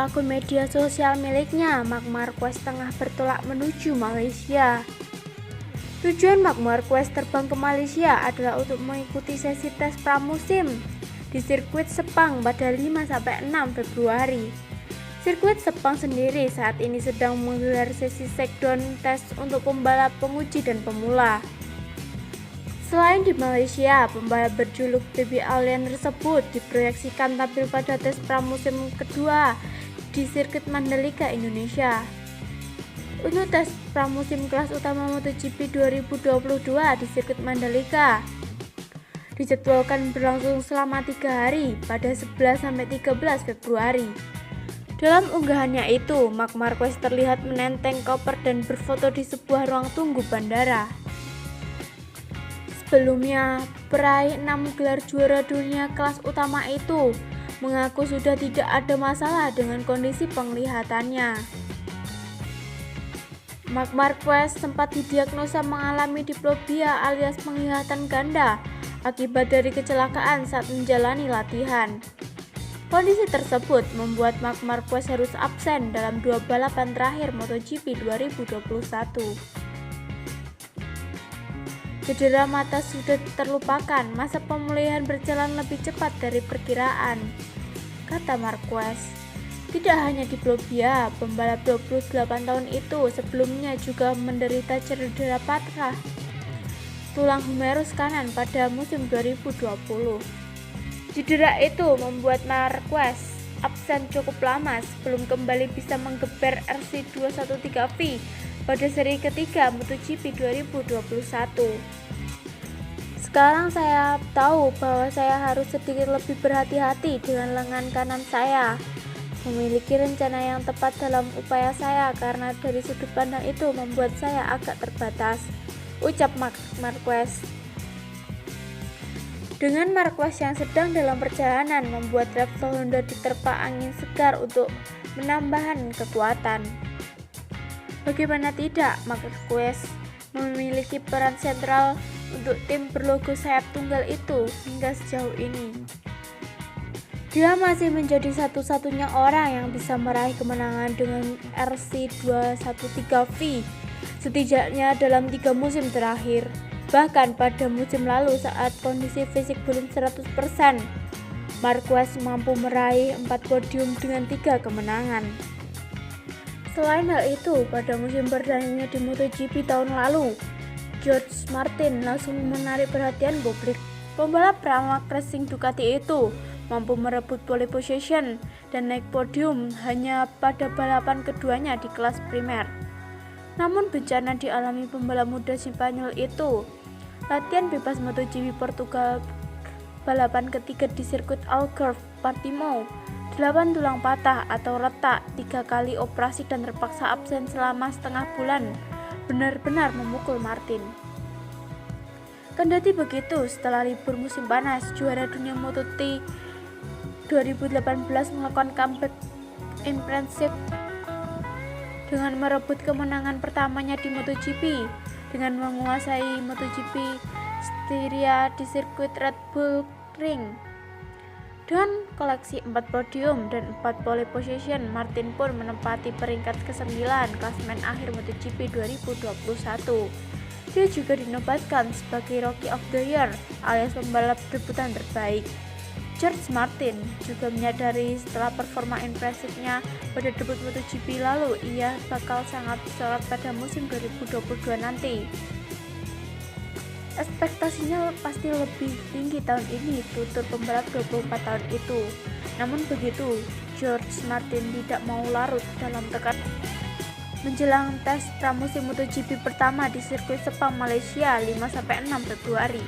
akun media sosial miliknya, Marc Marquez tengah bertolak menuju Malaysia. Tujuan Marc Marquez terbang ke Malaysia adalah untuk mengikuti sesi tes pramusim di sirkuit Sepang pada 5-6 Februari. Sirkuit Sepang sendiri saat ini sedang menggelar sesi shakedown tes untuk pembalap penguji dan pemula. Selain di Malaysia, pembalap berjuluk Baby Alien tersebut diproyeksikan tampil pada tes pramusim kedua di sirkuit Mandalika, Indonesia. Untuk tes pramusim kelas utama MotoGP 2022 di sirkuit Mandalika dijadwalkan berlangsung selama 3 hari pada 11-13 Februari. Dalam unggahannya itu, Marc Marquez terlihat menenteng koper dan berfoto di sebuah ruang tunggu bandara. Sebelumnya, peraih 6 gelar juara dunia kelas utama itu mengaku sudah tidak ada masalah dengan kondisi penglihatannya. Marc Marquez sempat didiagnosa mengalami diplopia alias penglihatan ganda akibat dari kecelakaan saat menjalani latihan. Kondisi tersebut membuat Marc Marquez harus absen dalam 2 balapan terakhir MotoGP 2021. Cedera mata sudah terlupakan, masa pemulihan berjalan lebih cepat dari perkiraan, kata Marquez. Tidak hanya diplopia, pembalap 28 tahun itu sebelumnya juga menderita cedera patah tulang humerus kanan pada musim 2020. Cedera itu membuat Marquez absen cukup lama sebelum kembali bisa menggeber RC213V pada seri ketiga MotoGP 2021. Sekarang saya tahu bahwa saya harus sedikit lebih berhati-hati dengan lengan kanan saya. Memiliki rencana yang tepat dalam upaya saya karena dari sudut pandang itu membuat saya agak terbatas, ucap Marquez. Dengan Marquez yang sedang dalam perjalanan membuat Repsol Honda diterpa angin segar untuk menambahkan kekuatan. Bagaimana tidak, Marquez memiliki peran sentral untuk tim berlogo sayap tunggal itu hingga sejauh ini. Dia masih menjadi satu-satunya orang yang bisa meraih kemenangan dengan RC213V setidaknya dalam 3 musim terakhir. Bahkan pada musim lalu saat kondisi fisik belum 100%, Marquez mampu meraih 4 podium dengan 3 kemenangan. Selain hal itu, pada musim perdananya di MotoGP tahun lalu, George Martin langsung menarik perhatian publik. Pembalap Pramac Racing Ducati itu mampu merebut pole position dan naik podium hanya pada balapan keduanya di kelas primer. Namun bencana dialami pembalap muda Spanyol itu. Latihan bebas MotoGP Portugal balapan ketiga di sirkuit Algarve Portimao, 8 tulang patah atau retak, 3 kali operasi dan terpaksa absen selama setengah bulan benar-benar memukul Martin. Kendati begitu, setelah libur musim panas, juara dunia Moto2 2018 melakukan comeback impresif dengan merebut kemenangan pertamanya di MotoGP dengan menguasai MotoGP Styria di sirkuit Red Bull Ring. Dengan koleksi 4 podium dan 4 pole position, Martin pun menempati peringkat ke-9 klasemen akhir MotoGP 2021. Dia juga dinobatkan sebagai Rookie of the Year alias pembalap debutan terbaik. George Martin juga menyadari setelah performa impresifnya pada debut MotoGP lalu, ia bakal sangat disorot pada musim 2022 nanti. Ekspektasinya pasti lebih tinggi tahun ini, tutur pembalap 24 tahun itu. Namun begitu, George Martin tidak mau larut dalam tekanan menjelang tes pramusim MotoGP pertama di sirkuit Sepang, Malaysia 5-6 Februari.